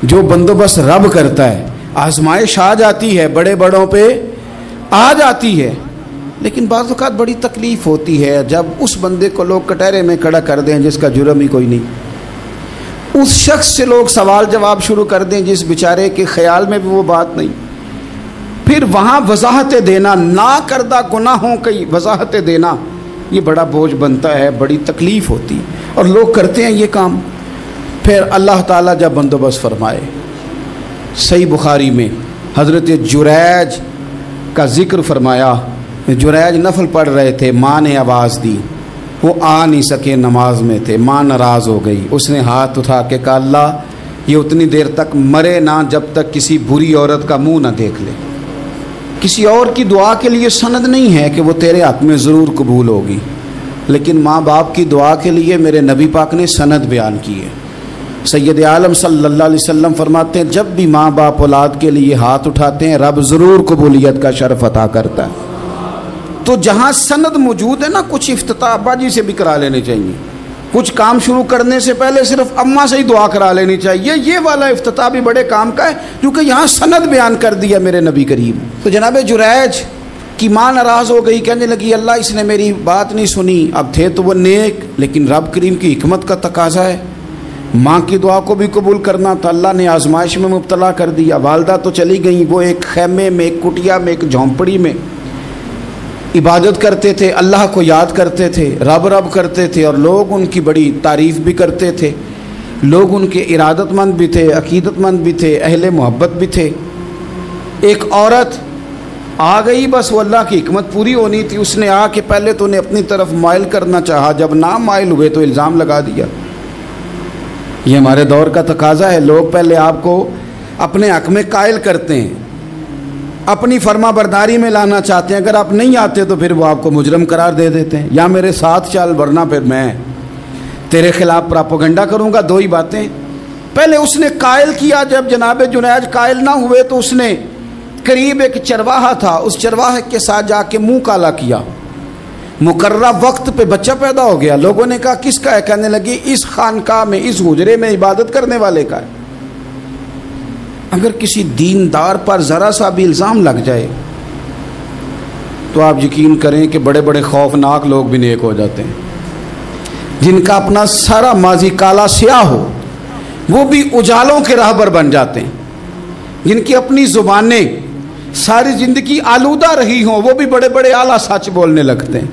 جو بندوبست رب کرتا ہے. آزمائش آ جاتی ہے, بڑے بڑوں پہ آ جاتی ہے, لیکن بعض اوقات بڑی تکلیف ہوتی ہے جب اس بندے کو لوگ کٹہرے میں کھڑا کر دیں جس کا جرم ہی کوئی نہیں, اس شخص سے لوگ سوال جواب شروع کر دیں جس بیچارے کے خیال میں بھی وہ بات نہیں. پھر وہاں وضاحتیں دینا, نہ کردہ گناہوں کی وضاحتیں دینا, یہ بڑا بوجھ بنتا ہے, بڑی تکلیف ہوتی, اور لوگ کرتے ہیں یہ کام. پھر اللہ تعالیٰ جب بندوبست فرمائے, صحیح بخاری میں حضرت جریج کا ذکر فرمایا. جریج نفل پڑھ رہے تھے, ماں نے آواز دی, وہ آ نہیں سکے, نماز میں تھے, ماں ناراض ہو گئی. اس نے ہاتھ اٹھا کے کہا اللہ یہ اتنی دیر تک مرے نہ جب تک کسی بری عورت کا منہ نہ دیکھ لے. کسی اور کی دعا کے لیے سند نہیں ہے کہ وہ تیرے حق میں ضرور قبول ہوگی, لیکن ماں باپ کی دعا کے لیے میرے نبی پاک نے سند بیان کی ہے. سید عالم صلی اللہ علیہ وسلم فرماتے ہیں جب بھی ماں باپ اولاد کے لیے ہاتھ اٹھاتے ہیں رب ضرور قبولیت کا شرف عطا کرتا ہے. تو جہاں سند موجود ہے نا, کچھ افتتاح ابا جی سے بھی کرا لینے چاہیے, کچھ کام شروع کرنے سے پہلے صرف اماں سے ہی دعا کرا لینی چاہیے. یہ والا افتتاح بھی بڑے کام کا ہے کیونکہ یہاں سند بیان کر دیا میرے نبی کریم. تو جناب جریج کی ماں ناراض ہو گئی, کہنے لگی اللہ اس نے میری بات نہیں سنی. اب تھے تو وہ نیک, لیکن رب کریم کی حکمت کا تقاضا ہے, ماں کی دعا کو بھی قبول کرنا تھا. اللہ نے آزمائش میں مبتلا کر دیا. والدہ تو چلی گئیں, وہ ایک خیمے میں, ایک کٹیا میں, ایک جھونپڑی میں عبادت کرتے تھے, اللہ کو یاد کرتے تھے, رب رب کرتے تھے, اور لوگ ان کی بڑی تعریف بھی کرتے تھے. لوگ ان کے ارادت مند بھی تھے, عقیدت مند بھی تھے, اہل محبت بھی تھے. ایک عورت آ گئی, بس وہ اللہ کی حکمت پوری ہونی تھی. اس نے آ کے پہلے تو انہیں اپنی طرف مائل کرنا چاہا, جب نہ مائل ہوئے تو الزام لگا دیا. یہ ہمارے دور کا تقاضا ہے, لوگ پہلے آپ کو اپنے حق میں قائل کرتے ہیں, اپنی فرما برداری میں لانا چاہتے ہیں. اگر آپ نہیں آتے تو پھر وہ آپ کو مجرم قرار دے دیتے ہیں, یا میرے ساتھ چل ورنہ پھر میں تیرے خلاف پراپوگنڈا کروں گا. دو ہی باتیں. پہلے اس نے قائل کیا, جب جناب جنید قائل نہ ہوئے تو اس نے قریب ایک چرواہا تھا, اس چرواہے کے ساتھ جا کے منہ کالا کیا. مقررہ وقت پہ بچہ پیدا ہو گیا. لوگوں نے کہا کس کا ہے؟ کہنے لگی اس خانقاہ میں, اس حجرے میں عبادت کرنے والے کا ہے. اگر کسی دیندار پر ذرا سا بھی الزام لگ جائے تو آپ یقین کریں کہ بڑے بڑے خوفناک لوگ بھی نیک ہو جاتے ہیں. جن کا اپنا سارا ماضی کالا سیاہ ہو وہ بھی اجالوں کے راہبر بن جاتے ہیں. جن کی اپنی زبانیں ساری زندگی آلودہ رہی ہوں وہ بھی بڑے بڑے اعلیٰ سچ بولنے لگتے ہیں.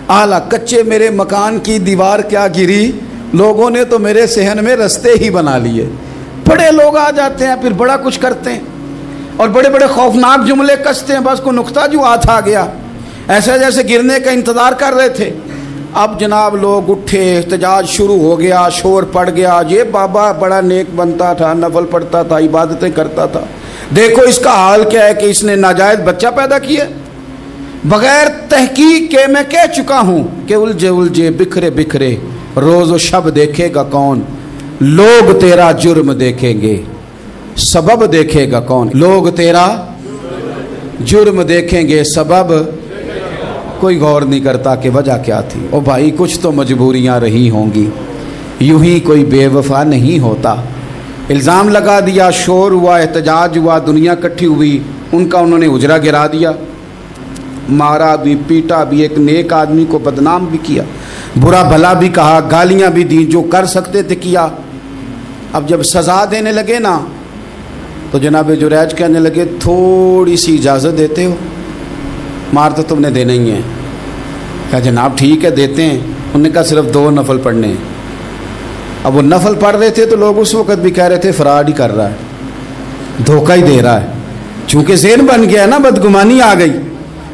اعلیٰ کچے میرے مکان کی دیوار کیا گری, لوگوں نے تو میرے صحن میں رستے ہی بنا لیے. بڑے لوگ آ جاتے ہیں, پھر بڑا کچھ کرتے ہیں اور بڑے بڑے خوفناک جملے کستے ہیں. بس کو نقطہ جو ہاتھ آ گیا, ایسے جیسے گرنے کا انتظار کر رہے تھے. اب جناب لوگ اٹھے, احتجاج شروع ہو گیا, شور پڑ گیا. یہ بابا بڑا نیک بنتا تھا, نفل پڑھتا تھا, عبادتیں کرتا تھا, دیکھو اس کا حال کیا ہے کہ اس نے ناجائز بچہ پیدا کیا. بغیر تحقیق کے میں کہہ چکا ہوں کہ الجھے الجھے بکھرے بکھرے روز و شب دیکھے گا کون. لوگ تیرا جرم دیکھیں گے, سبب دیکھے گا کون. لوگ تیرا جرم دیکھیں گے, سبب کوئی غور نہیں کرتا کہ وجہ کیا تھی. او بھائی کچھ تو مجبوریاں رہی ہوں گی, یوں ہی کوئی بے وفا نہیں ہوتا. الزام لگا دیا, شور ہوا, احتجاج ہوا, دنیا اکٹھی ہوئی, ان کا انہوں نے حجرہ گرا دیا, مارا بھی, پیٹا بھی, ایک نیک آدمی کو بدنام بھی کیا, برا بھلا بھی کہا, گالیاں بھی دیں, جو کر سکتے تھے کیا. اب جب سزا دینے لگے نا تو جناب جریج کہنے لگے تھوڑی سی اجازت دیتے ہو, مار تو تم نے دینا ہی ہے. کہا جناب ٹھیک ہے دیتے ہیں. انہوں نے کہا صرف 2 نفل پڑھنے ہیں. اب وہ نفل پڑھ رہے تھے تو لوگ اس وقت بھی کہہ رہے تھے فراڈ ہی کر رہا ہے, دھوکہ ہی دے رہا ہے. چونکہ ذہن بن گیا نا, بدگمانی آ گئی.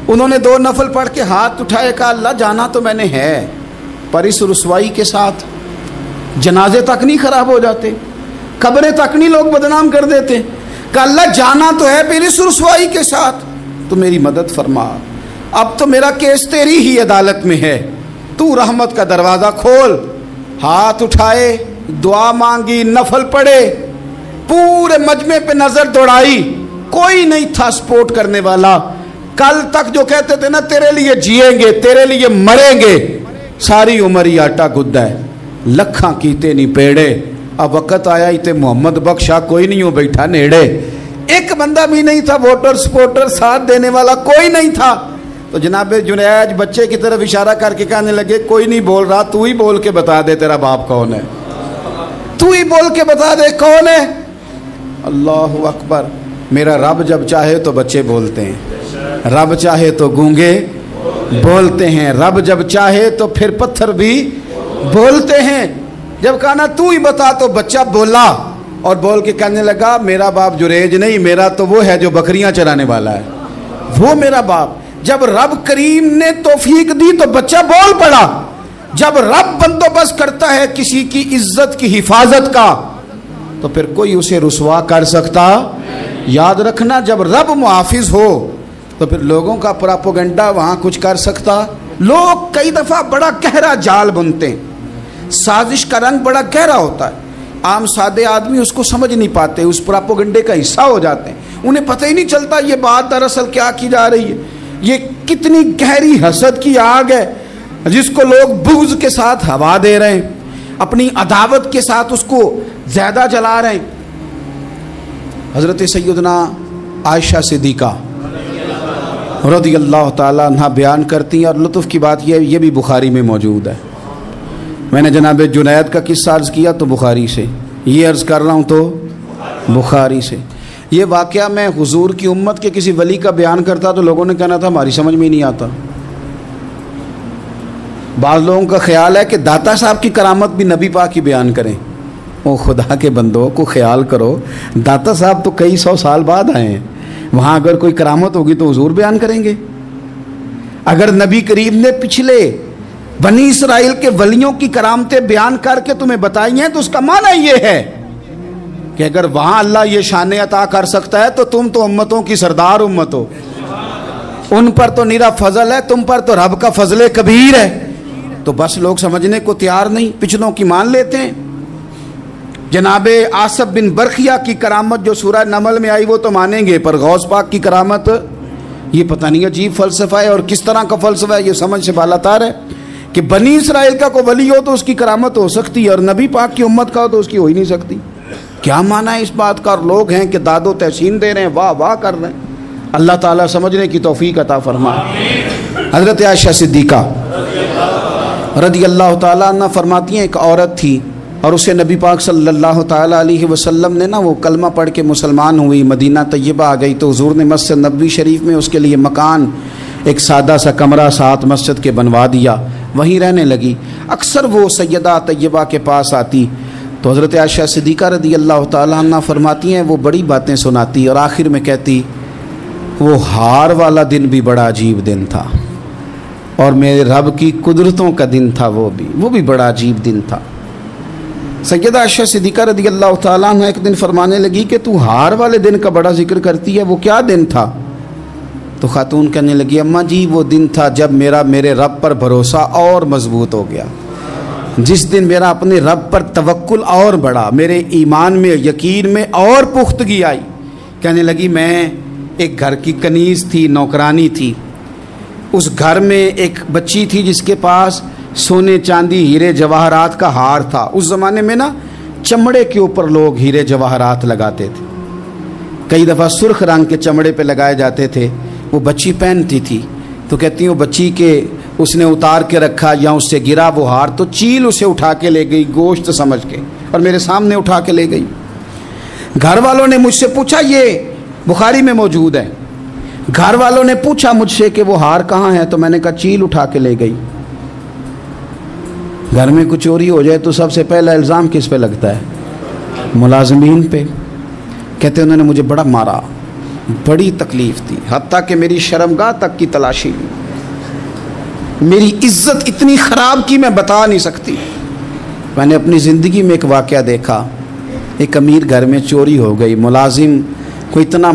انہوں نے 2 نفل پڑھ کے ہاتھ اٹھائے, کہا اللہ جانا تو میں نے ہے, پر اس رسوائی کے ساتھ جنازے تک نہیں خراب ہو جاتے, قبریں تک نہیں لوگ بدنام کر دیتے. کہا اللہ جانا تو ہے, پھر اس رسوائی کے ساتھ تو میری مدد فرما. اب تو میرا کیس تیری ہی عدالت میں ہے, تو رحمت کا دروازہ کھول. ہاتھ اٹھائے, دعا مانگی, نفل پڑھے, پورے مجمع پہ نظر دوڑائی, کوئی نہیں تھا سپورٹ کرنے والا. کل تک جو کہتے تھے نا تیرے لیے جیئیں گے, تیرے لیے مریں گے, ساری عمر ہی آٹا گدہ ہے. لکھاں کیتے نہیں پیڑے, اب وقت آیا ہی تے محمد بخشا کوئی نہیں ہو بیٹھا نیڑے، ایک بندہ بھی نہیں تھا، ووٹر سپورٹر ساتھ دینے والا کوئی نہیں تھا. تو جناب جنید بچے کی طرف اشارہ کر کے کہنے لگے کوئی نہیں بول رہا، تو ہی بول کے بتا دے تیرا باپ کون ہے، تو ہی بول کے بتا دے کون ہے. اللہ اکبر. میرا رب جب چاہے تو بچے بولتے ہیں، رب چاہے تو گونگے بولتے ہیں، رب جب چاہے تو پھر پتھر بھی بولتے ہیں. جب کہا نا تو ہی بتا تو بچہ بولا اور بول کے کہنے لگا میرا باپ جریج نہیں، میرا تو وہ ہے جو بکریاں چرانے والا ہے، وہ میرا باپ. جب رب کریم نے توفیق دی تو بچہ بول پڑا. جب رب بندوبست کرتا ہے کسی کی عزت کی حفاظت کا تو پھر کوئی اسے رسوا کر سکتا. یاد رکھنا جب رب محافظ ہو تو پھر لوگوں کا پراپوگنڈا وہاں کچھ کر سکتا. لوگ کئی دفعہ بڑا گہرا جال بنتے ہیں، سازش کا رنگ بڑا گہرا ہوتا ہے، عام سادے آدمی اس کو سمجھ نہیں پاتے، اس پراپوگنڈے کا حصہ ہو جاتے ہیں، انہیں پتہ ہی نہیں چلتا یہ بات دراصل کیا کی جا رہی ہے. یہ کتنی گہری حسد کی آگ ہے جس کو لوگ بغض کے ساتھ ہوا دے رہے ہیں، اپنی عداوت کے ساتھ اس کو زیادہ جلا رہے ہیں. حضرت سیدنا عائشہ صدیقہ رضی اللہ تعالیٰ عنہ بیان کرتی ہیں، اور لطف کی بات یہ بھی بخاری میں موجود ہے. میں نے جناب جنید کا قصہ عرض کیا تو بخاری سے، یہ عرض کر رہا ہوں تو بخاری سے. یہ واقعہ میں حضور کی امت کے کسی ولی کا بیان کرتا تو لوگوں نے کہنا تھا ہماری سمجھ میں نہیں آتا. بعض لوگوں کا خیال ہے کہ داتا صاحب کی کرامت بھی نبی پاک کی بیان کریں. او خدا کے بندوں کو خیال کرو، داتا صاحب تو کئی سو سال بعد آئے ہیں، وہاں اگر کوئی کرامت ہوگی تو حضور بیان کریں گے. اگر نبی کریم نے پچھلے بنی اسرائیل کے ولیوں کی کرامتیں بیان کر کے تمہیں بتائی ہیں تو اس کا معنی یہ ہے کہ اگر وہاں اللہ یہ شان عطا کر سکتا ہے تو تم تو امتوں کی سردار امت ہو، ان پر تو نیرا فضل ہے، تم پر تو رب کا فضل کبیر ہے. تو بس لوگ سمجھنے کو تیار نہیں، پچھلوں کی مان لیتے ہیں. جناب آصف بن برخیہ کی کرامت جو سورہ نمل میں آئی وہ تو مانیں گے، پر غوث پاک کی کرامت یہ پتہ نہیں عجیب فلسفہ ہے، اور کس طرح کا فلسفہ ہے یہ سمجھ سے بالاتار ہے کہ بنی اسرائیل کا کوئی ولی ہو تو اس کی کرامت ہو سکتی ہے اور نبی پاک کی امت کا ہو تو اس کی ہو ہی نہیں سکتی. کیا معنی ہے اس بات کا؟ اور لوگ ہیں کہ داد و تحسین دے رہے ہیں، واہ واہ کر رہے ہیں. اللہ تعالیٰ سمجھنے کی توفیق عطا فرمائے. حضرت عائشہ صدیقہ رضی اللہ تعالیٰ عنہ فرماتی ہیں ایک عورت تھی اور اسے نبی پاک صلی اللہ تعالیٰ علیہ وسلم نے وہ کلمہ پڑھ کے مسلمان ہوئی، مدینہ طیبہ آ گئی تو حضور نے مسجد نبوی شریف میں اس کے لیے مکان، ایک سادہ سا کمرہ ساتھ مسجد کے بنوا دیا، وہیں رہنے لگی. اکثر وہ سیدہ طیبہ کے پاس آتی تو حضرت عائشہ صدیقہ رضی اللہ تعالیٰ عنہ فرماتی ہیں وہ بڑی باتیں سناتی اور آخر میں کہتی وہ ہار والا دن بھی بڑا عجیب دن تھا اور میرے رب کی قدرتوں کا دن تھا، وہ بھی بڑا عجیب دن تھا. سیدہ عائشہ صدیقہ رضی اللہ تعالیٰ عنہ ایک دن فرمانے لگی کہ تو ہار والے دن کا بڑا ذکر کرتی ہے، وہ کیا دن تھا؟ تو خاتون کہنے لگی اماں جی وہ دن تھا جب میرے رب پر بھروسہ اور مضبوط ہو گیا، جس دن میرا اپنے رب پر توکل اور بڑھا، میرے ایمان میں یقین میں اور پختگی آئی. کہنے لگی میں ایک گھر کی کنیز تھی، نوکرانی تھی، اس گھر میں ایک بچی تھی جس کے پاس سونے چاندی ہیرے جواہرات کا ہار تھا. اس زمانے میں چمڑے کے اوپر لوگ ہیرے جواہرات لگاتے تھے، کئی دفعہ سرخ رنگ کے چمڑے پہ لگائے جاتے تھے. وہ بچی پہنتی تھی تو کہتی ہیں وہ بچی کے اس نے اتار کے رکھا یا اس سے گرا وہ ہار تو چیل اسے اٹھا کے لے گئی گوشت سمجھ کے اور میرے سامنے اٹھا کے لے گئی. گھر والوں نے مجھ سے پوچھا، یہ بخاری میں موجود ہے، گھر والوں نے پوچھا مجھ سے کہ وہ ہار کہاں ہے تو میں نے کہا چیل اٹھا کے لے گئی. گھر میں کچھ چوری ہو جائے تو سب سے پہلا الزام کس پہ لگتا ہے؟ ملازمین پہ. کہتے انہوں نے مجھے بڑا مارا، بڑی تکلیف تھی، حتیٰ کہ میری شرمگاہ تک کی تلاشی لی، میری عزت اتنی خراب کی میں بتا نہیں سکتی. میں نے اپنی زندگی میں ایک واقعہ دیکھا، ایک امیر گھر میں چوری ہو گئی، ملازم کو اتنا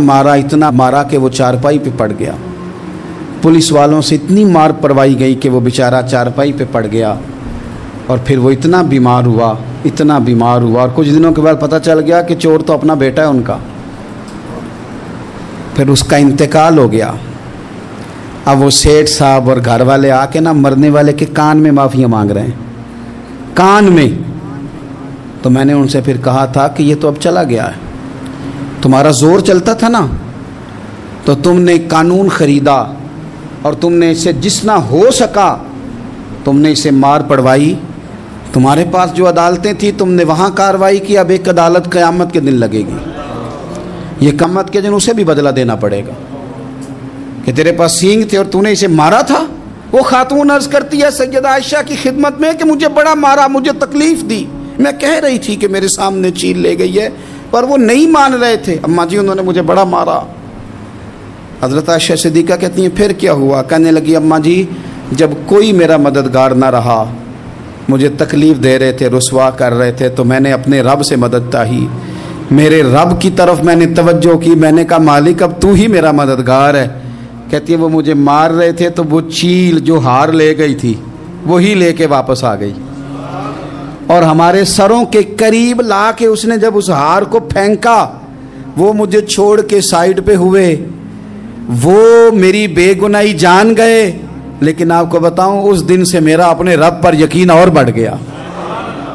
مارا کہ وہ چارپائی پہ پڑ گیا. پولیس والوں سے اتنی مار پروائی گئی کہ وہ بیچارہ چارپائی پہ پڑ گیا اور پھر وہ اتنا بیمار ہوا اور کچھ دنوں کے بعد پتہ چل گیا کہ چور تو اپنا بیٹا ہے ان کا. پھر اس کا انتقال ہو گیا. اب وہ سیٹھ صاحب اور گھر والے آ کے مرنے والے کے کان میں معافیاں مانگ رہے ہیں، کان میں. تو میں نے ان سے پھر کہا تھا کہ یہ تو اب چلا گیا ہے، تمہارا زور چلتا تھا نا، تو تم نے قانون خریدا اور تم نے اسے جتنا ہو سکا تم نے اسے مار پڑوائی، تمہارے پاس جو عدالتیں تھیں تم نے وہاں کارروائی کی، اب ایک عدالت قیامت کے دن لگے گی، یہ قیامت کے دن اسے بھی بدلہ دینا پڑے گا کہ تیرے پاس سینگ تھے اور تو نے اسے مارا تھا۔ وہ خاتون عرض کرتی ہے سیدہ عائشہ کی خدمت میں کہ مجھے بڑا مارا، مجھے تکلیف دی، میں کہہ رہی تھی کہ میرے سامنے چیل لے گئی ہے پر وہ نہیں مان رہے تھے، اماں جی انہوں نے مجھے بڑا مارا۔ حضرت عائشہ صدیقہ کہتی ہیں پھر کیا ہوا؟ کہنے لگی اماں جی جب کوئی میرا مددگار نہ رہا، مجھے تکلیف دے رہے تھے، رسوا کر رہے تھے، تو میں نے اپنے رب سے مدد چاہی، میرے رب کی طرف میں نے توجہ کی، میں نے کہا مالک اب تو ہی میرا مددگار ہے۔ کہتی ہے وہ مجھے مار رہے تھے تو وہ چیل جو ہار لے گئی تھی وہی لے کے واپس آ گئی، اور ہمارے سروں کے قریب لا کے اس نے جب اس ہار کو پھینکا وہ مجھے چھوڑ کے سائیڈ پہ ہوئے، وہ میری بے گناہی جان گئے، لیکن آپ کو بتاؤں اس دن سے میرا اپنے رب پر یقین اور بڑھ گیا۔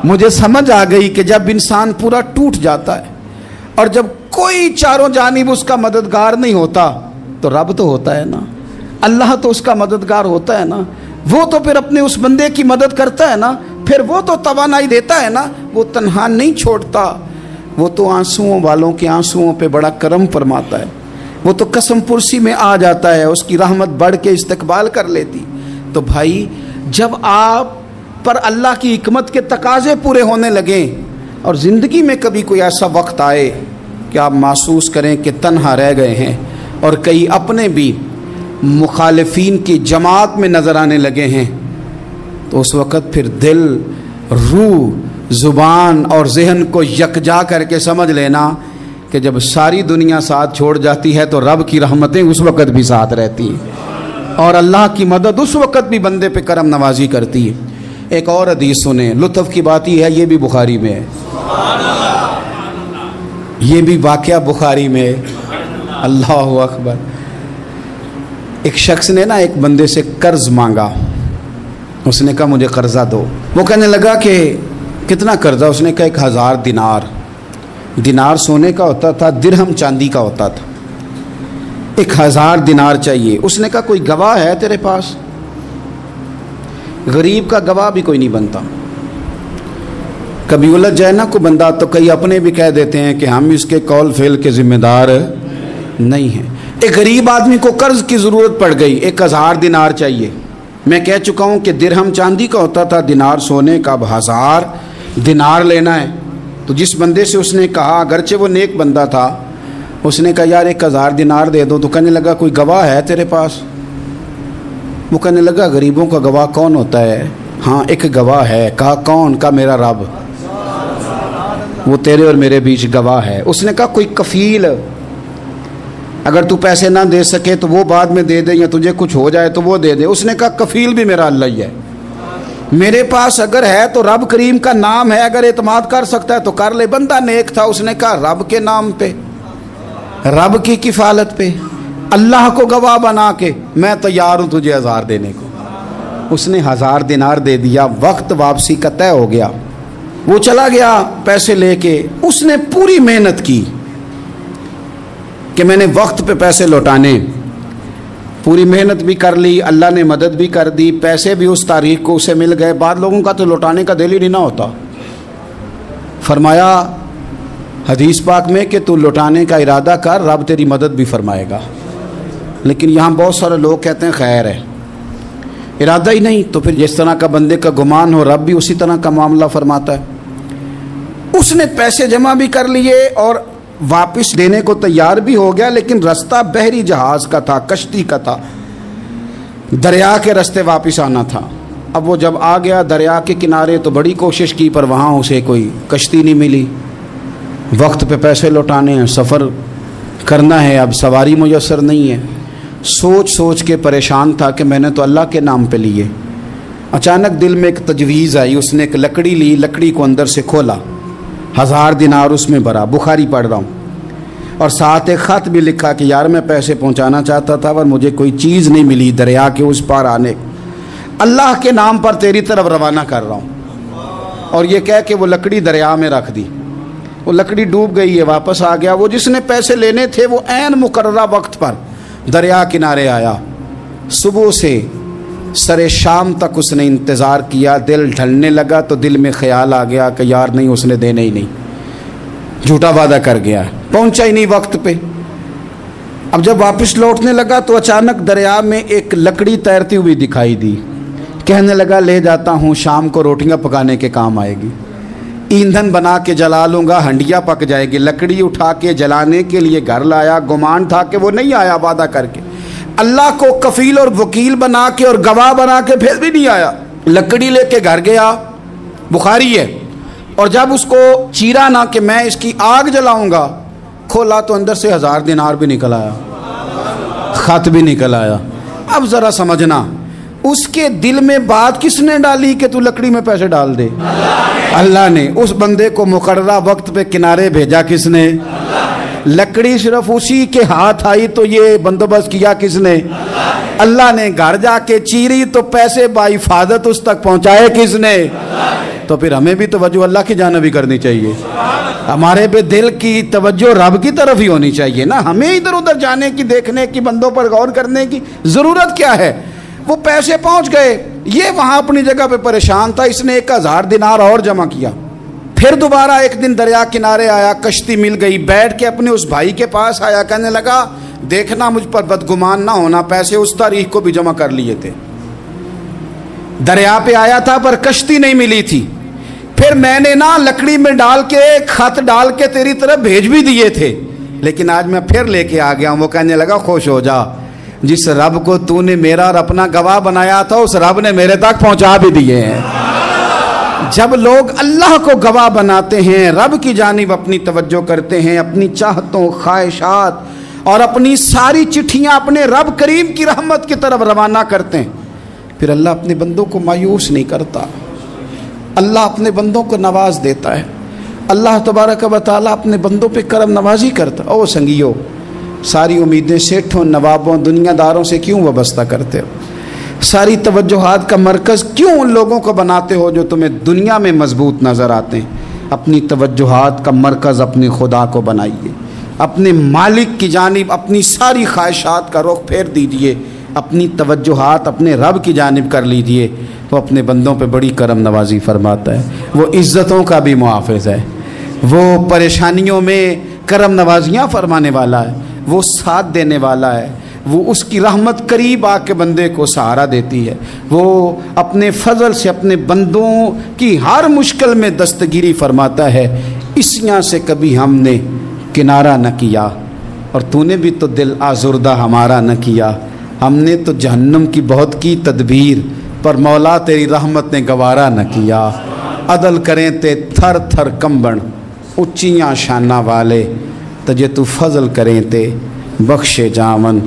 مجھے سمجھ آ گئی کہ جب انسان پورا ٹوٹ جاتا ہے اور جب کوئی چاروں جانب اس کا مددگار نہیں ہوتا تو رب تو ہوتا ہے نا، اللہ تو اس کا مددگار ہوتا ہے نا، وہ تو پھر اپنے اس بندے کی مدد کرتا ہے نا، پھر وہ تو توانائی دیتا ہے نا، وہ تنہا نہیں چھوڑتا، وہ تو آنسوؤں والوں کے آنسوؤں پہ بڑا کرم فرماتا ہے، وہ تو قسم پرسی میں آ جاتا ہے، اس کی رحمت بڑھ کے استقبال کر لیتی۔ تو بھائی جب آپ پر اللہ کی حکمت کے تقاضے پورے ہونے لگیں اور زندگی میں کبھی کوئی ایسا وقت آئے کہ آپ محسوس کریں کہ تنہا رہ گئے ہیں اور کئی اپنے بھی مخالفین کی جماعت میں نظر آنے لگے ہیں، تو اس وقت پھر دل، روح، زبان اور ذہن کو یکجا کر کے سمجھ لینا کہ جب ساری دنیا ساتھ چھوڑ جاتی ہے تو رب کی رحمتیں اس وقت بھی ساتھ رہتی ہیں اور اللہ کی مدد اس وقت بھی بندے پہ کرم نوازی کرتی ہے۔ ایک اور حدیث سنیں، لطف کی بات یہ ہے یہ بھی بخاری میں ہے، یہ بھی واقعہ بخاری میں ہے۔ اللہ اکبر۔ ایک شخص نے نا ایک بندے سے قرض مانگا، اس نے کہا مجھے قرضہ دو، وہ کہنے لگا کہ کتنا قرضہ؟ اس نے کہا 1000 دینار۔ دینار سونے کا ہوتا تھا، درہم چاندی کا ہوتا تھا، 1000 دینار چاہیے۔ اس نے کہا کوئی گواہ ہے تیرے پاس؟ غریب کا گواہ بھی کوئی نہیں بنتا، کبھی الجھ جائے نا کوئی بندہ تو کئی اپنے بھی کہہ دیتے ہیں کہ ہم اس کے قول فعل کے ذمہ دار نہیں ہیں۔ ایک غریب آدمی کو قرض کی ضرورت پڑ گئی، 1000 دینار چاہیے۔ میں کہہ چکا ہوں کہ درہم چاندی کا ہوتا تھا، دینار سونے کا، اب 1000 دینار لینا ہے۔ تو جس بندے سے اس نے کہا، اگرچہ وہ نیک بندہ تھا، اس نے کہا یار 1000 دینار دے دو، تو کہنے لگا کوئی گواہ ہے تیرے پاس؟ وہ کہنے لگا غریبوں کا گواہ کون ہوتا ہے؟ ہاں ایک گواہ ہے۔ کہا کون؟ کہا میرا رب، وہ تیرے اور میرے بیچ گواہ ہے۔ اس نے کہا کوئی کفیل، اگر تو پیسے نہ دے سکے تو وہ بعد میں دے دے، یا تجھے کچھ ہو جائے تو وہ دے دے۔ اس نے کہا کفیل بھی میرا اللہ ہی ہے، میرے پاس اگر ہے تو رب کریم کا نام ہے، اگر اعتماد کر سکتا ہے تو کر لے۔ بندہ نیک تھا، اس نے کہا رب کے نام پہ، رب کی کفالت پہ، اللہ کو گواہ بنا کے میں تیار ہوں تجھے 1000 دینے کو۔ اس نے 1000 دینار دے دیا، وقت واپسی کا طے ہو گیا، وہ چلا گیا پیسے لے کے۔ اس نے پوری محنت کی کہ میں نے وقت پہ پیسے لوٹانے، پوری محنت بھی کر لی، اللہ نے مدد بھی کر دی، پیسے بھی اس تاریخ کو اسے مل گئے۔ بعض لوگوں کا تو لوٹانے کا دل ہی نہیں نہ ہوتا۔ فرمایا حدیث پاک میں کہ تو لوٹانے کا ارادہ کر، رب تیری مدد بھی فرمائے گا۔ لیکن یہاں بہت سارے لوگ کہتے ہیں خیر ہے، ارادہ ہی نہیں، تو پھر جس طرح کا بندے کا گمان ہو رب بھی اسی طرح کا معاملہ فرماتا ہے۔ اس نے پیسے جمع بھی کر لیے اور واپس دینے کو تیار بھی ہو گیا، لیکن رستہ بحری جہاز کا تھا، کشتی کا تھا، دریا کے رستے واپس آنا تھا۔ اب وہ جب آ گیا دریا کے کنارے تو بڑی کوشش کی، پر وہاں اسے کوئی کشتی نہیں ملی۔ وقت پہ پیسے لوٹانے ہیں، سفر کرنا ہے، اب سواری میسر نہیں ہے۔ سوچ سوچ کے پریشان تھا کہ میں نے تو اللہ کے نام پہ لیے۔ اچانک دل میں ایک تجویز آئی، اس نے ایک لکڑی لی، لکڑی کو اندر سے کھولا، 1000 دینار اس میں بھرا، بخاری پڑھ رہا ہوں، اور ساتھ ایک خط بھی لکھا کہ یار میں پیسے پہنچانا چاہتا تھا پر مجھے کوئی چیز نہیں ملی دریا کے اس پار آنے، اللہ کے نام پر تیری طرف روانہ کر رہا ہوں۔ اور یہ کہہ کہ وہ لکڑی دریا میں رکھ دی. وہ لکڑی ڈوب گئی ہے, واپس آ گیا. وہ جس نے پیسے لینے تھے وہ عین مقررہ وقت پر دریا کنارے آیا. صبح سے سر شام تک اس نے انتظار کیا. دل ڈھلنے لگا تو دل میں خیال آ گیا کہ یار نہیں, اس نے دینے ہی نہیں, جھوٹا وعدہ کر گیا, پہنچا ہی نہیں وقت پہ. اب جب واپس لوٹنے لگا تو اچانک دریا میں ایک لکڑی تیرتی ہوئی دکھائی دی. کہنے لگا لے جاتا ہوں, شام کو روٹیاں پکانے کے کام آئے گی, ایندھن بنا کے جلا لوں گا, ہنڈیا پک جائے گی. لکڑی اٹھا کے جلانے کے لیے گھر لایا. گمان تھا کہ وہ نہیں آیا وعدہ کر کے, اللہ کو کفیل اور وکیل بنا کے اور گواہ بنا کے پھر بھی نہیں آیا. لکڑی لے کے گھر گیا, بخاری ہے, اور جب اس کو چیرا نہ کہ میں اس کی آگ جلاؤں گا, کھولا تو اندر سے 1000 دینار بھی نکل آیا, خط بھی نکل آیا. اب ذرا سمجھنا, اس کے دل میں بات کس نے ڈالی کہ تو لکڑی میں پیسے ڈال دے؟ اللہ نے. اس بندے کو مقررہ وقت پہ کنارے بھیجا کس نے؟ لکڑی صرف اسی کے ہاتھ آئی تو یہ بندوبست کیا کس نے؟ اللہ نے. گھر جا کے چیری تو پیسے بحفاظت اس تک پہنچائے کس نے؟ تو پھر ہمیں بھی توجہ اللہ کی جانب ہی کرنی چاہیے. ہمارے پہ دل کی توجہ رب کی طرف ہی ہونی چاہیے نا. ہمیں ادھر ادھر جانے کی, دیکھنے کی, بندوں پر غور کرنے کی ضرورت کیا ہے؟ وہ پیسے پہنچ گئے, یہ وہاں اپنی جگہ پہ پریشان تھا. اس نے 1000 دینار اور جمع کیا. پھر دوبارہ ایک دن دریا کنارے آیا, کشتی مل گئی, بیٹھ کے اپنے اس بھائی کے پاس آیا. کہنے لگا دیکھنا مجھ پر بدگمان نہ ہونا, پیسے اس تاریخ کو بھی جمع کر لیے تھے. دریا پہ آیا تھا پر کشتی نہیں ملی تھی. پھر میں نے نا لکڑی میں ڈال کے خط ڈال کے تیری طرف بھیج بھی دیے تھے, لیکن آج میں پھر لے کے آ گیا ہوں. وہ کہنے لگا خوش ہو جا, جس رب کو تو نے میرا اور اپنا گواہ بنایا تھا اس رب نے میرے تک پہنچا بھی دیے ہیں. جب لوگ اللہ کو گواہ بناتے ہیں, رب کی جانب اپنی توجہ کرتے ہیں, اپنی چاہتوں, خواہشات اور اپنی ساری چٹھیاں اپنے رب کریم کی رحمت کی طرف روانہ کرتے ہیں, پھر اللہ اپنے بندوں کو مایوس نہیں کرتا. اللہ اپنے بندوں کو نواز دیتا ہے. اللہ تبارک و تعالیٰ اپنے بندوں پہ کرم نوازی کرتا. او سنگیو, ساری امیدیں سیٹھوں, نوابوں, دنیا داروں سے کیوں وابستہ کرتے ہو؟ ساری توجہات کا مرکز کیوں ان لوگوں کو بناتے ہو جو تمہیں دنیا میں مضبوط نظر آتے ہیں؟ اپنی توجہات کا مرکز اپنے خدا کو بنائیے, اپنے مالک کی جانب اپنی ساری خواہشات کا رخ پھیر دیجئے, اپنی توجہات اپنے رب کی جانب کر لیجئے. وہ اپنے بندوں پہ بڑی کرم نوازی فرماتا ہے. وہ عزتوں کا بھی محافظ ہے, وہ پریشانیوں میں کرم نوازیاں فرمانے والا ہے, وہ ساتھ دینے والا ہے. وہ اس کی رحمت قریب آ کے بندے کو سہارا دیتی ہے. وہ اپنے فضل سے اپنے بندوں کی ہر مشکل میں دستگیری فرماتا ہے. اسیاں سے کبھی ہم نے کنارہ نہ کیا, اور تو نے بھی تو دل آزردہ ہمارا نہ کیا. ہم نے تو جہنم کی بہت کی تدبیر, پر مولا تیری رحمت نے گوارا نہ کیا. عدل کریں تے تھر تھر کمبن, اچیاں شانہ والے, تجھے تو فضل کریں تے بخشے جاون.